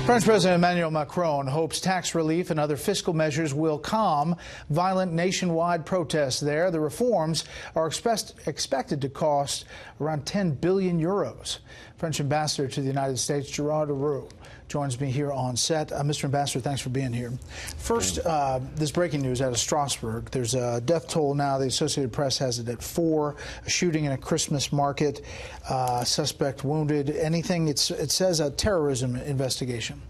French President Emmanuel Macron hopes tax relief and other fiscal measures will calm violent nationwide protests there. The reforms are expected to cost around 10 billion euros. French Ambassador to the United States, Gerard Araud, joins me here on set. Mr. Ambassador, thanks for being here. First, this breaking news out of Strasbourg. There's a death toll now. The Associated Press has it at 4. A shooting in a Christmas market. Suspect wounded. Anything? It says a terrorism investigation.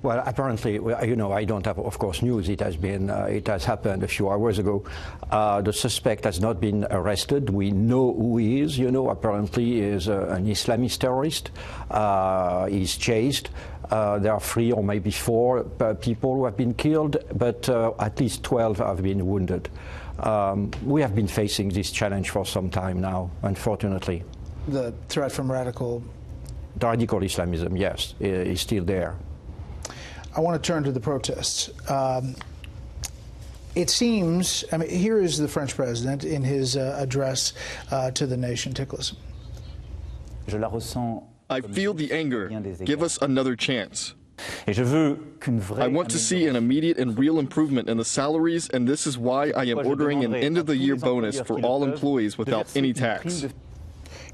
Well, apparently, you know, I don't have, of course, news. It has happened a few hours ago. The suspect has not been arrested. We know who he is. You know, apparently he is an Islamist terrorist. He's chased. There are 3 or maybe 4 people who have been killed, but at least 12 have been wounded. We have been facing this challenge for some time now, unfortunately. The threat from radical Islamism, yes, is still there. I want to turn to the protests. It seems, I mean, here is the French president in his address to the nation. Take a listen. I feel the anger. Give us another chance. I want to see an immediate and real improvement in the salaries, and this is why I am ordering an end-of-the-year bonus for all employees without any tax. You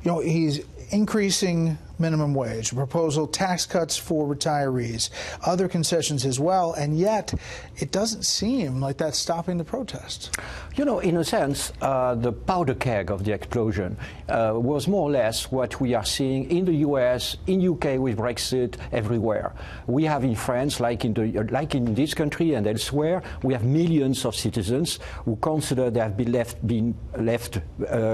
know, he's increasing minimum wage, proposal tax cuts for retirees, other concessions as well, and yet it doesn't seem like that's stopping the protests. You know, in a sense, the powder keg of the explosion was more or less what we are seeing in the US, in UK with Brexit, everywhere. We have in France, like in this country and elsewhere, we have millions of citizens who consider they have been left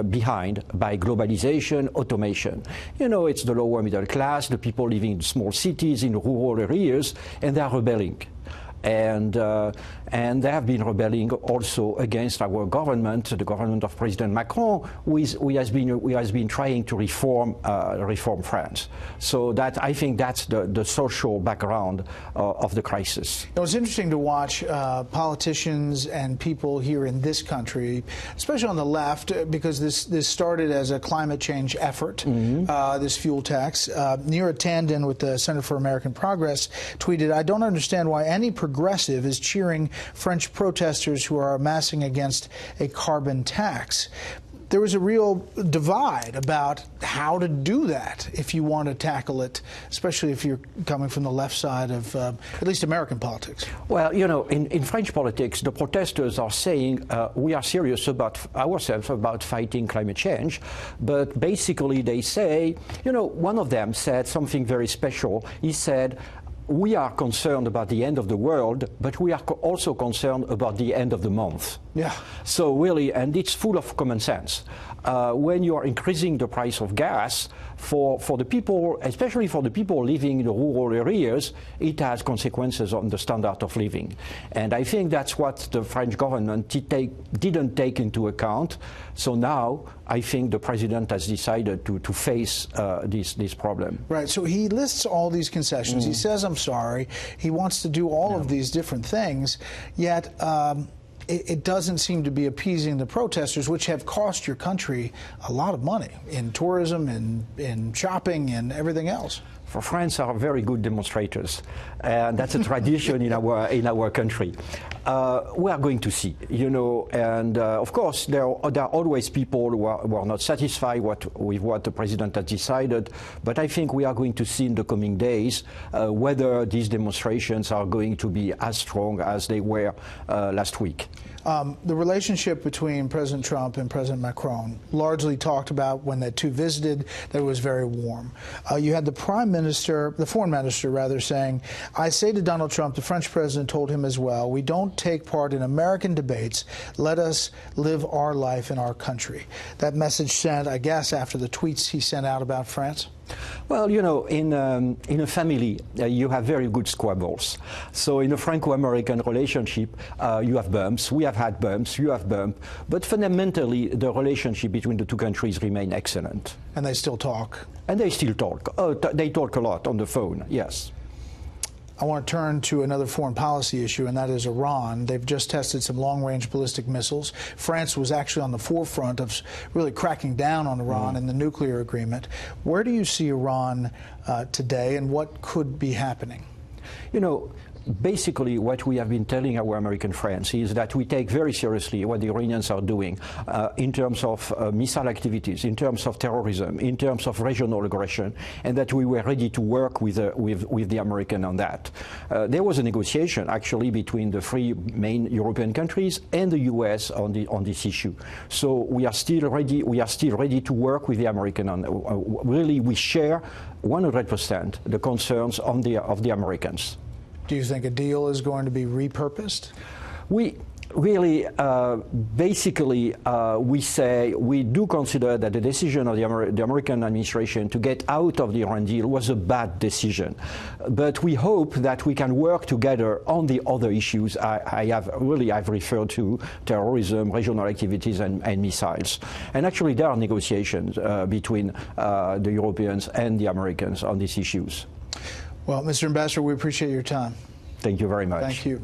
behind by globalization, automation. You know, it's the lower middle class, the people living in small cities, in rural areas, and they are rebelling. And they have been rebelling also against our government, the government of President Macron, who has been trying to reform France. So that, I think that's the social background of the crisis. It was interesting to watch politicians and people here in this country, especially on the left, because this started as a climate change effort, this fuel tax. Neera Tanden with the Center for American Progress tweeted, "I don't understand why any progressive is cheering French protesters who are amassing against a carbon tax." There was a real divide about how to do that if you want to tackle it, especially if you're coming from the left side of at least American politics. Well, you know, in French politics, the protesters are saying we are serious about ourselves about fighting climate change, but basically they say, you know, one of them said something very special. He said, we are concerned about the end of the world, but we are also concerned about the end of the month. Yeah. So really, and it's full of common sense. When you are increasing the price of gas, for the people, especially for the people living in the rural areas, it has consequences on the standard of living. And I think that's what the French government didn't take into account. So now I think the president has decided to face this problem. Right, so he lists all these concessions. He says, I'm sorry. He wants to do all of these different things, yet it doesn't seem to be appeasing the protesters, which have cost your country a lot of money in tourism and in shopping and everything else. For France are very good demonstrators, and that's a tradition in our country. We are going to see, you know, and of course there are always people who are not satisfied with what the president has decided, but I think we are going to see in the coming days whether these demonstrations are going to be as strong as they were last week. The relationship between President Trump and President Macron, largely talked about when the two visited, that it was very warm. You had the foreign minister rather, saying, I say to Donald Trump, the French president told him as well, we don't take part in American debates. Let us live our life in our country. That message sent, I guess, after the tweets he sent out about France? Well, you know, in a family, you have very good squabbles. So in a Franco-American relationship, you have bumps. We have had bumps. You have bumps. But fundamentally, the relationship between the two countries remain excellent. And they still talk. And they still talk. They talk a lot on the phone, yes. I want to turn to another foreign policy issue, and that is Iran. They've just tested some long-range ballistic missiles. France was actually on the forefront of really cracking down on Iran in the nuclear agreement. Where do you see Iran today, and what could be happening? you know, basically what we have been telling our American friends is that we take very seriously what the Iranians are doing in terms of missile activities, in terms of terrorism, in terms of regional aggression, and that we were ready to work with the American on that. There was a negotiation actually between the three main European countries and the US on this issue. So we are still ready. We are still ready to work with the American on. Really, we share 100% the concerns of the Americans. Do you think a deal is going to be repurposed? We really, basically, we say we do consider that the decision of the American administration to get out of the Iran deal was a bad decision. But we hope that we can work together on the other issues I've referred to: terrorism, regional activities, and missiles. And actually, there are negotiations between the Europeans and the Americans on these issues. Well, Mr. Ambassador, we appreciate your time. Thank you very much. Thank you.